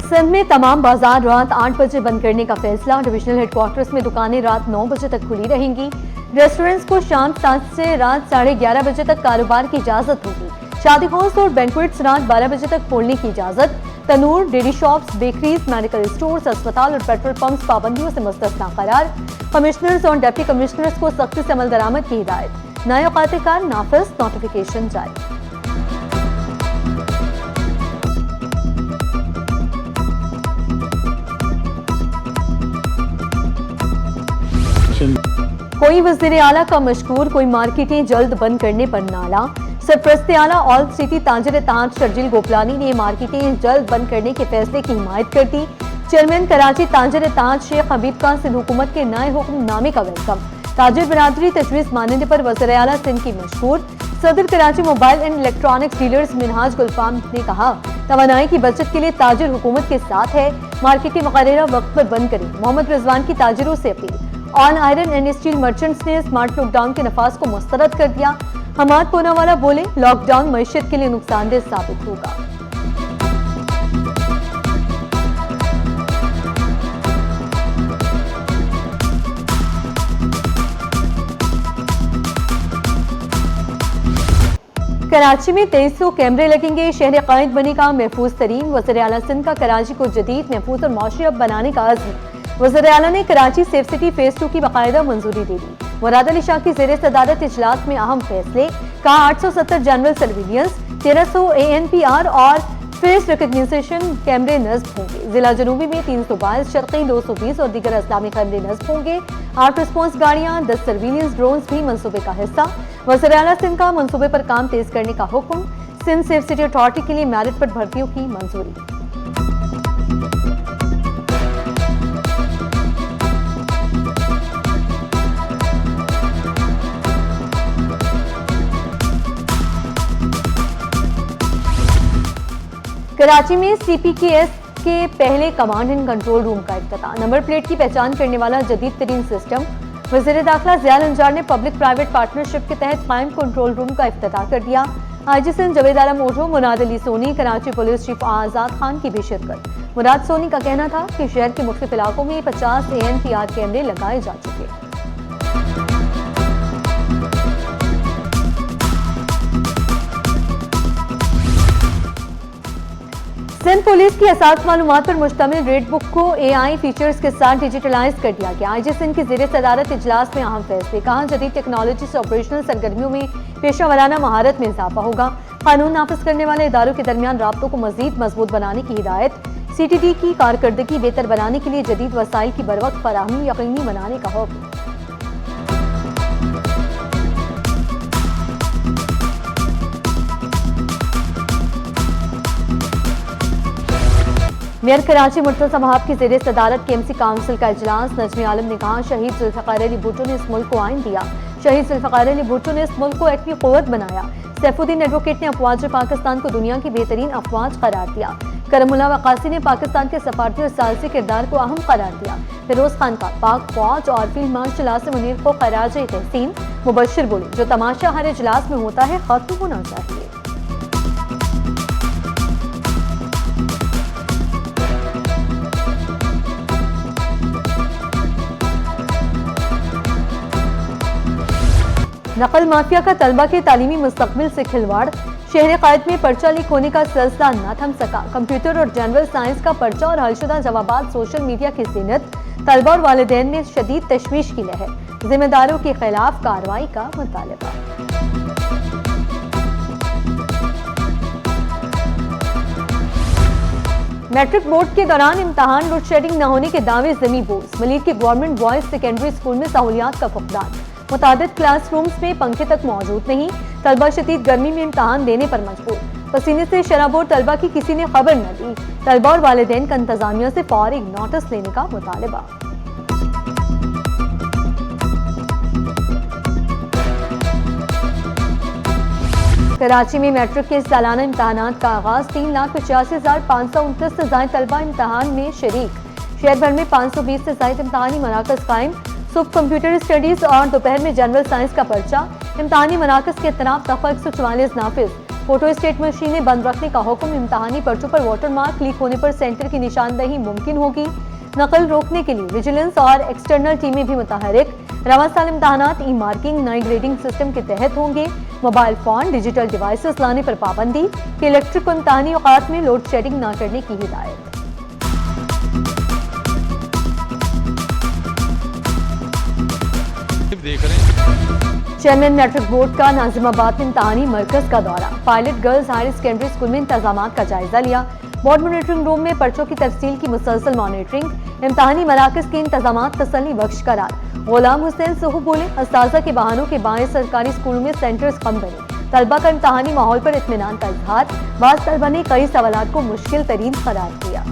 सिंध में तमाम बाजार रात 8 बजे बंद करने का फैसला। डिविजनल हेडक्वार्टर्स में दुकानें रात 9 बजे तक खुली रहेंगी। रेस्टोरेंट्स को शाम 7 से रात 11:30 बजे तक कारोबार की इजाजत होगी। शादी हॉल्स और बैंक्वेट्स रात 12 बजे तक खोलने की इजाजत। तनूर, dairy shops, bakeries, medical stores, अस्पताल और पेट्रोल पंप्स पाबंदियों से मुस्तस्ना करार। कमिश्नर्स और डिप्टी कमिश्नर्स को सख्ती से अमल दरामद की हिदायत। नए औकात कार नाफिज नोटिफिकेशन जारी। कोई वज़ीर आला का मशकूर, कोई मार्केटें जल्द बंद करने पर नाला। सरपरस्त आला ऑल सिटी ताजिर इत्तेहाद शर्जील गोपलानी ने मार्केटें जल्द बंद करने के फैसले की हिमायत कर दी। चेयरमैन कराची ताजिर इत्तेहाद शेख हबीब का सिंध हुकूमत के नए हुक्मनामे का वेलकम। ताजिर बिरादरी तजवीज़ मानने पर वज़ीर आला सिंध की मशकूर। Saddar Karachi mobile and electronics dealers Minhaj Gulfam ने कहा, तवानाई की बचत के लिए ताजिर हुकूमत के साथ है। मार्केटें मुकर्ररा वक्त पर बंद करें। मोहम्मद रिजवान की ताजिरों से appeal. On iron and steel merchants ने स्मार्ट लॉकडाउन के नफाज को मुस्तरद कर दिया। हमाद पूनावाला बोले, लॉकडाउन मईशत के लिए नुकसानदेह साबित होगा। कराची में 2300 कैमरे लगेंगे। शहर कायद बनेगा महफूज तरीन। वज़ीर आला सिंध का कराची को जदीद, महफूज और मौशी अब बनाने का अज़्म। वज़ीर आला ने कराची सेफ सिटी फेज 2 की बाकायदा मंजूरी दे दी। मुराद अली शाह की ज़ेर सदारत इजलास में अहम फैसले। कहा, 870 जनरल सर्विलियंस, 1300 ANPR और फेस रिकग्निशन कैमरे नस्ब होंगे। जिला जनूबी में 322, शर्क़ी 220 और दीगर इस्लामी कैमरे नस्ब होंगे। 8 रिस्पॉन्स गाड़ियां, 10 सर्विलियंस ड्रोन्स भी मंसूबे का हिस्सा। वज़ीर आला सिंध का मंसूबे पर काम तेज करने का हुक्म। सिंध सेफ सिटी अथॉरिटी के लिए मेरिट पर भर्तियों की मंजूरी। कराची में CPKS के पहले कमांड एंड कंट्रोल रूम का इफ्तिताह। नंबर प्लेट की पहचान करने वाला जदीद तरीन सिस्टम। वज़ीर दाखिला ज़ियाल अंजार ने पब्लिक प्राइवेट पार्टनरशिप के तहत कायम कंट्रोल रूम का इफ्तिताह कर दिया। IG Sindh Javed Alam ओझो, Murad Ali Soni, Karachi police chief आज़ाद खान की भी शिरकत। मुराद सोनी का कहना था कि शहर के मुख्तलिफ इलाकों में 50 ANPR कैमरे लगाए जा चुके हैं। सिंध पुलिस की असास मालूमात पर मुश्तमिल रेड बुक को AI फीचर्स के साथ डिजिटलाइज कर दिया गया। IG सिंध की ज़ेर सदारत इजलास में अहम फैसले। कहा, जदीद टेक्नोलॉजी से ऑपरेशनल सरगर्मियों में पेशा वराना महारत में इजाफा होगा। कानून नाफिज करने वाले इदारों के दरमियान राब्तों को मजीद मजबूत बनाने की हिदायत। CTD की कारकर्दगी बेहतर बनाने के लिए जदीद वसाइल की बरवक्त फराहमी यकीनी बनाने का हुक्म। मेयर कराची मुर्तज़ा वहाब की ज़ेर सदारत KMC काउंसिल का इजलास। नजमी आलम ने कहा, शहीद जुल्फ़िकार अली भुट्टो ने इस मुल्क को आइन दिया। शहीद जुल्फ़िकार अली भुट्टो ने इस मुल्क को एटमी क़ुव्वत बनाया। सैफुद्दीन एडवोकेट ने अफवाज पाकिस्तान को दुनिया की बेहतरीन अफवाज करार दिया। करमुल्ला वक़ासी ने पाकिस्तान के सफारती और सालसी किरदार को अहम करार दिया। फिरोज खान का पाक फौज और फील्ड मार्शल आसिम मुनीर को खराज तहसीन। मुबश्शिर बोले, जो तमाशा हर इजलास में होता है खत्म होना चाहिए। नकल माफिया का तलबा के तालीमी मुस्तकबिल से खिलवाड़। शहर कायद में पर्चा लीक होने का सिलसिला न थम सका। कंप्यूटर और जनरल साइंस का पर्चा और हलशुदा जवाबात सोशल मीडिया की ज़ीनत। तलबा और वालिदैन में शदीद तशवीश की लहर। जिम्मेदारों के खिलाफ कार्रवाई का मुतालबा। मैट्रिक बोर्ड के दौरान इम्तहान लोड शेडिंग न होने के दावे ज़मीं बोझ। मलीर के गवर्नमेंट बॉयज सेकेंडरी स्कूल में सहूलियात का फुकदान। मुतादिद क्लासरूम्स में पंखे तक मौजूद नहीं। तलबा शदीद गर्मी में इम्तहान देने पर मजबूर। पसीने से शराबोर तलबा की किसी ने खबर न दी। तलबा और वालिदैन का इंतजामिया से फौरी नोटिस लेने का मुतालबा। कराची में मैट्रिक के सालाना इम्तहानात का आगाज। 3,85,529 से ज़ायद तलबा इम्तहान में शरीक। शहर भर में 520 से ज़ायद इम्तहानी मराकज़ कायम। सुबह कंप्यूटर स्टडीज और दोपहर में जनरल साइंस का पर्चा। इम्तहानी मराकज़ के तनाव तफ़ा 144 नाफिज। फोटो स्टेट मशीनें बंद रखने का हुक्म, इम्तहानी पर्चों पर वाटर मार्क लीक होने पर सेंटर की निशानदही मुमकिन होगी। नकल रोकने के लिए विजिलेंस और एक्सटर्नल टीमें भी मुतहरिक। रवा साल इम्तहानात ई मार्किंग नई ग्रेडिंग सिस्टम के तहत होंगे। मोबाइल फोन डिजिटल डिवाइसेस लाने पर पाबंदी कि इलेक्ट्रिक को इम्तहानी औकात में लोड शेडिंग न करने की हिदायत। चेयरमैन मैट्रिक बोर्ड का नाजिमाबाद में इम्तहानी मरकज का दौरा, pilot girls higher secondary school में इंतजाम का जायजा लिया। बोर्ड मॉनिटरिंग रूम में पर्चों की तफसील की मुसलसल मॉनिटरिंग, इम्तहानी मराकज के इंतजाम तसल्ली बख्श करार। गुलाम हुसैन सुहू बोले, अस्ताज़ा के बहानों के बाएं सरकारी स्कूलों में सेंटर्स कम बने। तलबा का इम्तहानी माहौल पर इत्मीनान का इजहार, बाज़ तलबा ने कई सवालात को मुश्किल तरीन करार दिया।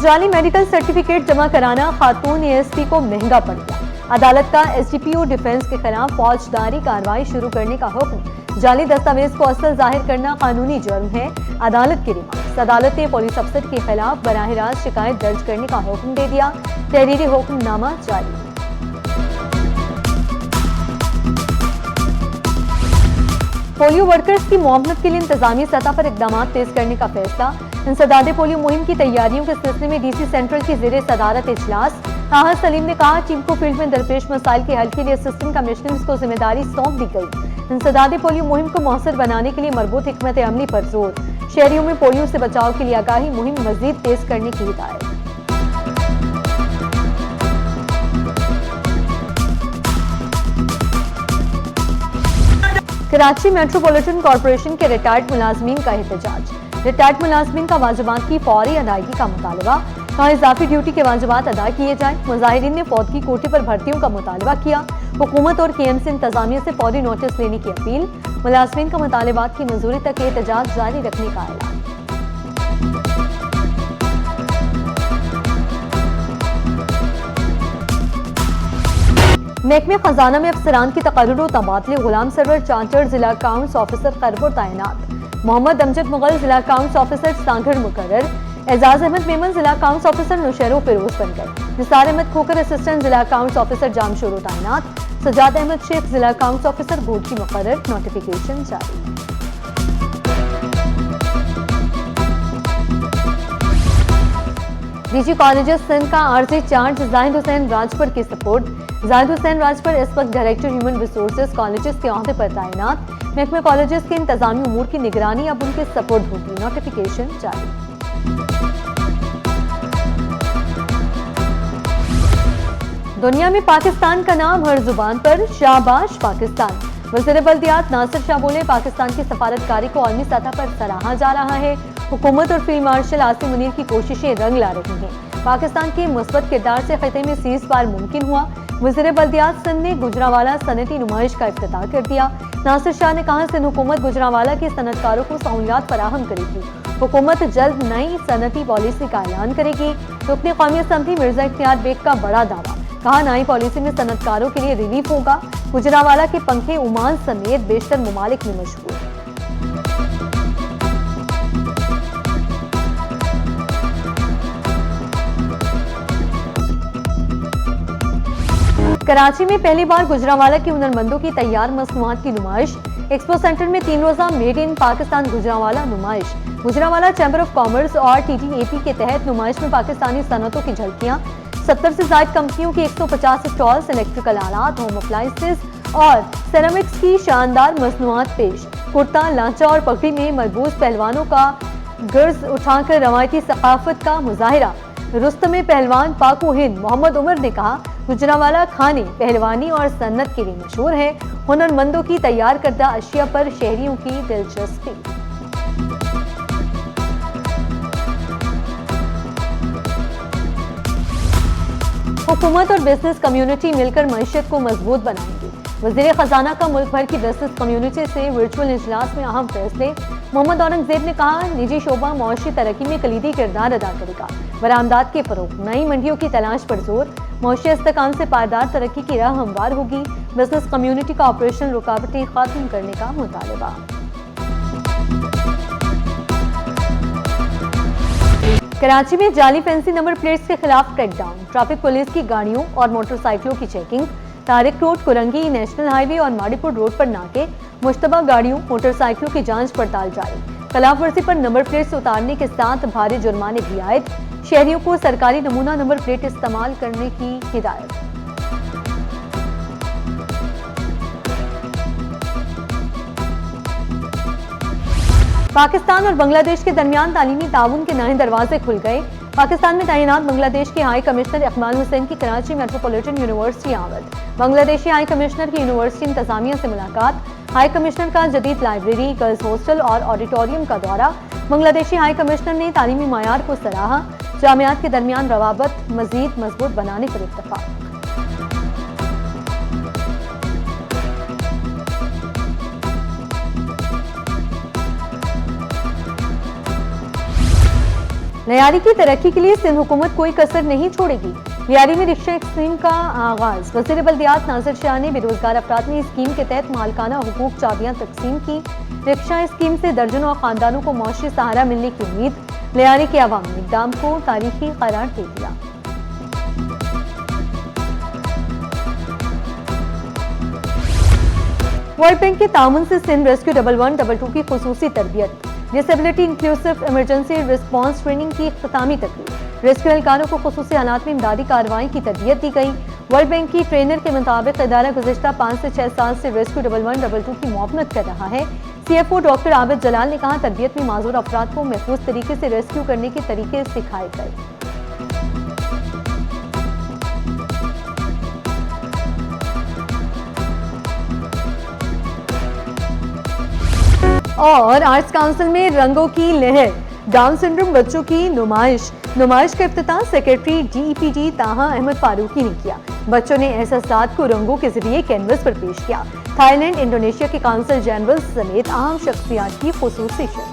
जाली मेडिकल सर्टिफिकेट जमा कराना खातून एएसपी को महंगा पड़ गया। अदालत का एसडीपीओ डिफेंस के खिलाफ फौजदारी कार्रवाई शुरू करने का हुक्म। जाली दस्तावेज को असल जाहिर करना कानूनी जुर्म है। अदालत की रिमांड। अदालत ने पुलिस अफसर के खिलाफ बराह रास्त शिकायत दर्ज करने का हुक्म दे दिया। तहरीरी हुक्मनामा जारी। पोलियो वर्कर्स की मुआवनत के लिए इंतजामी सतह पर इकदाम तेज करने का फैसला। इंसदादे पोलियो मुहिम की तैयारियों के सिलसिले में डीसी सेंट्रल की ज़ेरे सदारत इजलास। ताहा सलीम ने कहा, टीम को फील्ड में दरपेश मसाइल के हल के लिए असिस्टेंट कमिश्नर्स को जिम्मेदारी सौंप दी गई। इंसदादे पोलियो मुहिम को मौसर बनाने के लिए मरबूत हिकमत अमली पर जोर। शहरियों में पोलियो से बचाव के लिए आगाही मुहिम मजीद तेज करने की हिदायत। कराची मेट्रोपॉलिटन कॉर्पोरेशन के रिटायर्ड मुलाजमीन का एहतजाज। रिटायर्ड मुलाजमीन का वाजिबात की फौरी अदायगी का मुतालबा। कहा, इजाफी ड्यूटी के वाजिबात अदा किए जाए। मुजाहिरीन ने फौतगी कोटे पर भर्तियों का मुतालबा किया। हुकूमत और केएमसी इंतजामिया से फौरी नोटिस लेने की अपील। मुलाजमीन का मुतालबात की मंजूरी तक एहतजाज जारी रखने का ऐलान। महकमे खजाना में अफसरान की तकर्रुर और तबादले। गुलाम सरवर चार्टर्ड जिला अकाउंट्स ऑफिसर खैरपुर तैनात। मोहम्मद अमजद मुगल जिला अकाउंट्स ऑफिसर सांगढ़ मुकर्रर। एजाज अहमद मेमन जिला अकाउंट्स ऑफिसर नौशहरों फिरोज बन गए। निसार अहमद खोकर असिस्टेंट जिला अकाउंट्स ऑफिसर जामशोरो तैनात। सजाद अहमद शेख जिला अकाउंट्स ऑफिसर गोदकी मुकर्रर। नोटिफिकेशन जारी। डीजी कॉलेजेस सिंध का आरजी चार्ज जाहिद हुसैन राजपुर की सपोर्ट। जाहिद हुसैन राजपुर इस वक्त डायरेक्टर ह्यूमन रिसोर्सेज कॉलेजेस के अहदे पर तैनात। महकमे कॉलेजेस के इंतजामी उमूर की निगरानी अब उनके सपोर्ट होगी। नोटिफिकेशन जारी। दुनिया में पाकिस्तान का नाम हर जुबान पर, शाबाश पाकिस्तान। वज़ीर बल्दियात नासिर शाह बोले, पाकिस्तान की सफारतकारी को आलमी सतह पर सराहा जा रहा है। हुकूमत और फील्ड मार्शल आसिम मुनीर की कोशिशें रंग ला रही हैं। पाकिस्तान के मुस्बत किरदार से खिते में सीज़ फायर मुमकिन हुआ। वज़ीर बल्दियात सिंध ने गुजरावाला सनती नुमाइश का इफ्तिताह कर दिया। नासिर शाह ने कहा, सिंध हुकूमत गुजरावाला के सनतकारों को सहूलियात फराहम करेगी। हुकूमत जल्द नई सनती पॉलिसी का ऐलान करेगी। रुकने कौमी असम्बली मिर्जा इख्तियार बेग का बड़ा दावा। कहा, नई पॉलिसी में सनतकारों के लिए रिलीफ होगा। गुजरावाला के पंखे ओमान समेत बेशतर ममालिक में मशहूर। कराची में पहली बार गुजरावाला के हुनरमंदों की तैयार मसनूआत की नुमाइश। एक्सपो सेंटर में 3 रोजा मेड इन पाकिस्तान गुजरावाला नुमाइश। गुजरावाला चैम्बर ऑफ कॉमर्स और टीटीएपी के तहत नुमाइश में पाकिस्तानी सनतों की झलकियां। 70 से ज्यादा कंपनियों की 150 स्टॉल्स, इलेक्ट्रिकल आलात, होम अप्लायंसेस और सेरामिक्स की शानदार मसनूआत पेश। कुर्ता, लांचा और पगड़ी में मरबूज पहलवानों का गर्ज उठाकर रवायती सकाफत का मुजाहिरा। रुस्तमे पहलवान पाको हिंद मोहम्मद उमर ने कहा, गुजरावाला खाने, पहलवानी और सन्नत के लिए मशहूर है। हुनरमंदों की तैयार करदा अशिया पर शहरियों की दिलचस्पी। हुकूमत और बिजनेस कम्युनिटी मिलकर मईशत को मजबूत बनाएंगे। वज़ीर खजाना का मुल्क भर की बिजनेस कम्युनिटी से वर्चुअल इजलास में अहम फैसले। मोहम्मद औरंगजेब ने कहा, निजी शोबा मौशी तरक्की में कलीदी किरदार अदा करेगा। बरामदात के फरोग, नई मंडियों की तलाश पर जोर। मौशी इस्तेकाम से पायदार तरक्की की राह हमवार होगी। बिजनेस कम्युनिटी का ऑपरेशनल रुकावटें खत्म करने का मुतालबा। कराची में जाली फैंसी नंबर प्लेट्स के खिलाफ क्रैकडाउन, ट्रैफिक पुलिस की गाड़ियों और मोटरसाइकिलों की checking, Tariq road, Korangi national highway और माड़ीपुर रोड पर नाके, मुश्तबा गाड़ियों मोटरसाइकिलों की जांच पड़ताल जारी, खिलाफवर्जी पर नंबर प्लेट्स उतारने के साथ भारी जुर्माने भी आयद, शहरियों को सरकारी नमूना नंबर प्लेट इस्तेमाल करने की हिदायत। पाकिस्तान और बांग्लादेश के दरमियान तालीमी ताउन के नए दरवाजे खुल गए। पाकिस्तान में तैनात बांग्लादेश के हाई कमिश्नर इकबाल हुसैन की कराची मेट्रोपॉलिटन यूनिवर्सिटी आमद, बांग्लादेशी हाई कमिश्नर की यूनिवर्सिटी इंतजामिया से मुलाकात, हाई कमिश्नर का जदीद लाइब्रेरी, गर्ल्स हॉस्टल और ऑडिटोरियम का दौरा, बांग्लादेशी हाई कमिश्नर ने तालीमी मायार को सराहा, जामियात के दरमियान रवाबत मजीद मजबूत बनाने पर इत्तफाक। लियारी की तरक्की के लिए सिंध हुकूमत कोई कसर नहीं छोड़ेगी। लियारी में रिक्शा स्कीम का आगाज, वज़ीर बल्दियात नासिर शाह ने बेरोजगार अफराद ने स्कीम के तहत मालकाना हुकूक चाबियां तकसीम की। रिक्शा स्कीम से दर्जनों खानदानों को मौशी सहारा मिलने की उम्मीद, लियारी के अवाम ने इक़दाम को तारीखी करार दे दिया। वर्ल्ड बैंक के ताउन से सिंध रेस्क्यू 1112 की खुसूसी तरबियत, disability inclusive emergency response training की इख्तितामी तकरीब, रेस्क्यू एहलकारों को खुसूसी हालात में इमदादी कार्रवाई की तरबियत दी गई। वर्ल्ड बैंक की ट्रेनर के मुताबिक इदारा गुज़िश्ता 5 से 6 साल से रेस्क्यू 1112 की मुआवनत कर रहा है। CFO डॉक्टर आबिद जलाल ने कहा, तरबियत में माजूर अफराद को महफूज तरीके से रेस्क्यू करने के तरीके सिखाए गए। और आर्ट्स काउंसिल में रंगों की लहर, डाउन सिंड्रोम बच्चों की नुमाइश का इफ्तिताह सेक्रेटरी DEPD ताहा अहमद फारूकी ने किया। बच्चों ने एहसासात को रंगों के जरिए कैनवस पर पेश किया। थाईलैंड, इंडोनेशिया के काउंसिल जनरल समेत अहम शख्सियात की खुसूसी शिरकत।